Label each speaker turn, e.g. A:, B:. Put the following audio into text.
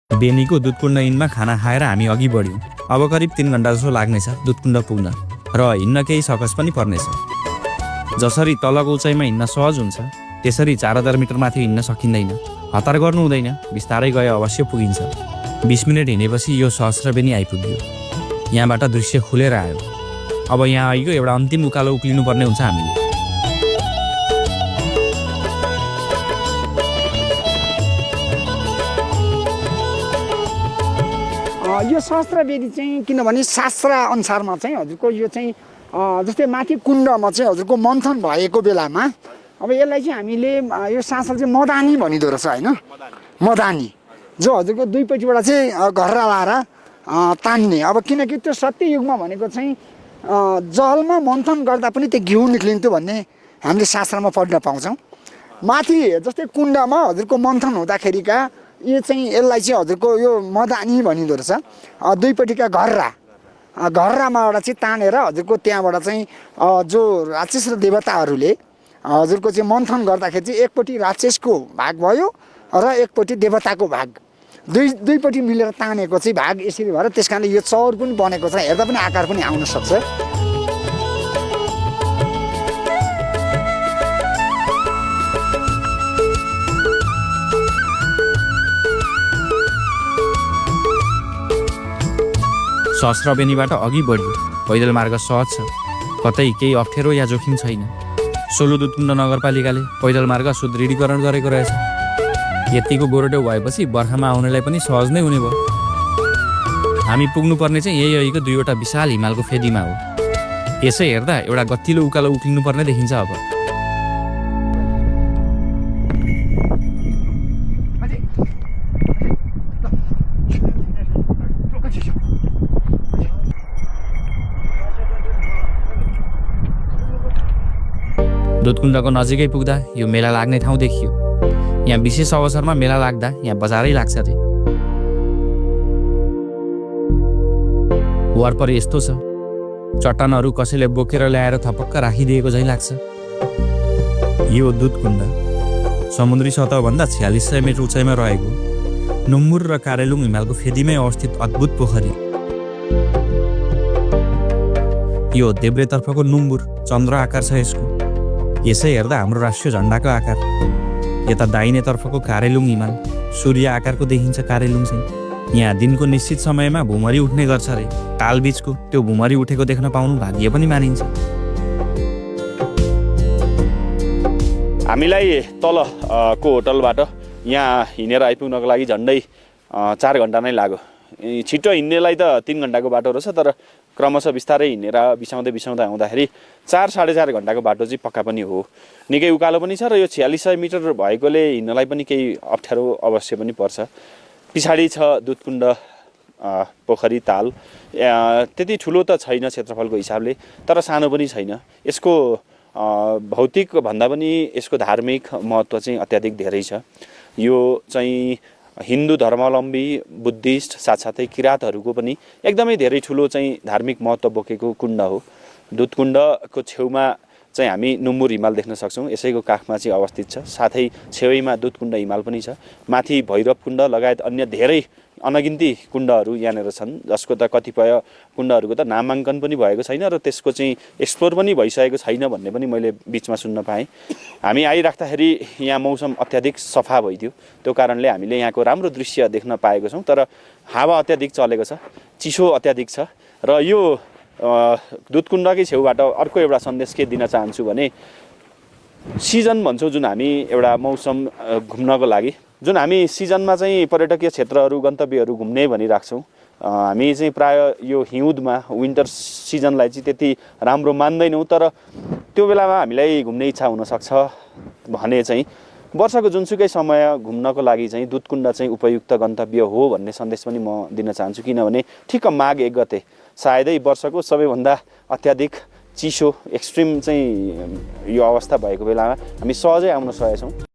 A: बेनीको दुधकुण्ड इनमा खाना खाएर हामी अघि बढ्यौँ। अब करिब 3 घण्टा जसो लाग्नेछ दुधकुण्ड पुग्न र हिँड्न केही सकस पनि पर्नेछ। जसरी तलको उचाइमा हिँड्न सहज हुन्छ त्यसरी 4000 मिटर माथि हिँड्न सकिँदैन। हतार गर्नु हुँदैन, बिस्तारै गए अवश्य पुगिन्छ। 20 मिनट हिँडेपछि यो सहस्रबेनी आइपुग्यो। यहाँबाट दृश्य खुलेर आयो। अब यहाँ आइगयो एउटा अन्तिम उकालो उक्लिनु पर्ने हुन्छ हामीले।
B: यो सहस्त्रवेदी चाहिँ किनभने शास्त्र अनुसारमा चाहिँ हजुरको यो चाहिँ जस्तै माथि कुण्डमा चाहिँ हजुरको मन्थन भएको बेलामा अब यसलाई चाहिँ हामीले यो शास्त्र चाहिँ मदानी भनिदो रहेछ होइन, मदानी जो हजुरको दुईपट्टिबाट चाहिँ घर्रा लाएर तान्ने। अब किनकि त्यो सत्ययुगमा भनेको चाहिँ जलमा मन्थन गर्दा पनि त्यो घिउ निक्लिन्थ्यो भन्ने हामीले शास्त्रमा पढ्न पाउँछौँ। माथि जस्तै कुण्डमा हजुरको मन्थन हुँदाखेरिका यो चाहिँ यसलाई चाहिँ हजुरको यो मदानी भनिदो रहेछ। दुईपट्टिका घर्रामाबाट चाहिँ तानेर हजुरको त्यहाँबाट चाहिँ जो राक्षस र देवताहरूले हजुरको चाहिँ मन्थन गर्दाखेरि चाहिँ एकपट्टि राक्षसको भाग भयो र एकपट्टि देवताको भाग, दुईपट्टि मिलेर तानेको चाहिँ भाग यसरी भएर त्यस कारणले यो चौर पनि बनेको छ। हेर्दा पनि आकार पनि आउन सक्छ।
A: सहस्रबेनीबाट अघि बढ्यो। पैदल मार्ग सहज छ, कतै केही अप्ठ्यारो या जोखिम छैन। सोलु दुधकुण्ड नगरपालिकाले पैदल मार्ग सुदृढीकरण गरेको रहेछ। यतिको गोरोटेउ भएपछि बर्खामा आउनेलाई पनि सहज नै हुने भयो। हामी पुग्नुपर्ने चाहिँ यही अहिलेको 2वटा विशाल हिमालको फेदीमा हो। यसै हेर्दा एउटा गतिलो उकालो उक्लिनु पर्ने देखिन्छ। अब दुधकुण्डको नजिकै पुग्दा यो मेला लाग्ने ठाउँ देखियो। यहाँ विशेष अवसरमा मेला लाग्दा यहाँ बजारै लाग्छ अरे। वरपर यस्तो छ, चट्टानहरू कसैले बोकेर ल्याएर थपक्क राखिदिएको झैँ लाग्छ। यो दुधकुण्ड समुद्री सतहभन्दा 4600 मिटर उचाइमा रहेको नुम्बुर र कारेलुङ हिमालको फेदीमै अवस्थित अद्भुत पोखरी। यो देब्रेतर्फको नुम्बुर चन्द्र आकार छ यसको। यसै हेर्दा हाम्रो राष्ट्रिय झन्डाको आकार। यता दाहिनेतर्फको कारेलुङ हिमाल सूर्य आकारको देखिन्छ। कारेलुङ चाहिँ यहाँ दिनको निश्चित समयमा भुमरी उठ्ने गर्छ अरे। कालबीचको त्यो भुमरी उठेको देख्न पाउनु भाग्य पनि मानिन्छ।
C: हामीलाई तलको होटलबाट यहाँ हिँडेर आइपुग्नको लागि झन्डै 4 घण्टा नै लाग्यो। छिटो हिँड्नेलाई त 3 घण्टाको बाटो रहेछ, तर क्रमशः बिस्तारै हिँडेर बिसाउँदै आउँदाखेरि 4-4.5 घण्टाको बाटो चाहिँ पक्का पनि हो। निकै उकालो पनि छ र यो 4600 मिटर भएकोले हिँड्नलाई पनि केही अप्ठ्यारो अवश्य पनि पर्छ। पछाडि छ दुधकुण्ड पोखरी ताल। त्यति ठुलो त छैन क्षेत्रफलको हिसाबले, तर सानो पनि छैन। यसको भौतिक भन्दा पनि यसको धार्मिक महत्त्व चाहिँ अत्याधिक धेरै छ। यो चाहिँ हिन्दू धर्मावलम्बी, बुद्धिस्ट साथसाथै किराँतहरूको पनि एकदमै धेरै ठुलो चाहिँ धार्मिक महत्त्व बोकेको कुण्ड हो। दुधकुण्डको छेउमा चाहिँ हामी नुम्बुर हिमाल देख्न सक्छौँ। यसैको काखमा चाहिँ अवस्थित छ। साथै छेउमा दुधकुण्ड हिमाल पनि छ। माथि भैरवकुण्ड लगायत अन्य धेरै अनगिन्ती कुण्डहरू यहाँनिर छन्, जसको त कतिपय कुण्डहरूको त नामाङ्कन पनि भएको छैन र त्यसको चाहिँ एक्सप्लोर पनि भइसकेको छैन भन्ने पनि मैले बिचमा सुन्न पाएँ। हामी आइराख्दाखेरि यहाँ मौसम अत्याधिक सफा भइदियो, त्यो कारणले हामीले यहाँको राम्रो दृश्य देख्न पाएको छौँ। तर हावा अत्याधिक चलेको छ, चिसो अत्याधिक छ। र यो दुधकुण्डकै छेउबाट अर्को एउटा सन्देश के दिन चाहन्छु भने सिजन भन्छौँ जुन हामी एउटा मौसम घुम्नको लागि, जुन हामी सिजनमा चाहिँ पर्यटकीय क्षेत्रहरू गन्तव्यहरू घुम्ने भनिराख्छौँ। हामी चाहिँ प्रायः यो हिउँदमा विन्टर सिजनलाई चाहिँ त्यति राम्रो मान्दैनौँ, तर त्यो बेलामा हामीलाई घुम्ने इच्छा हुनसक्छ भने चाहिँ वर्षको जुनसुकै समय घुम्नको लागि चाहिँ दुधकुण्ड चाहिँ उपयुक्त गन्तव्य हो भन्ने सन्देश पनि म दिन चाहन्छु। किनभने ठिक्क माघ 1 गते सायदै वर्षको सबैभन्दा अत्याधिक चिसो एक्सट्रिम चाहिँ यो अवस्था भएको बेलामा हामी सहजै आउन सकेछौँ।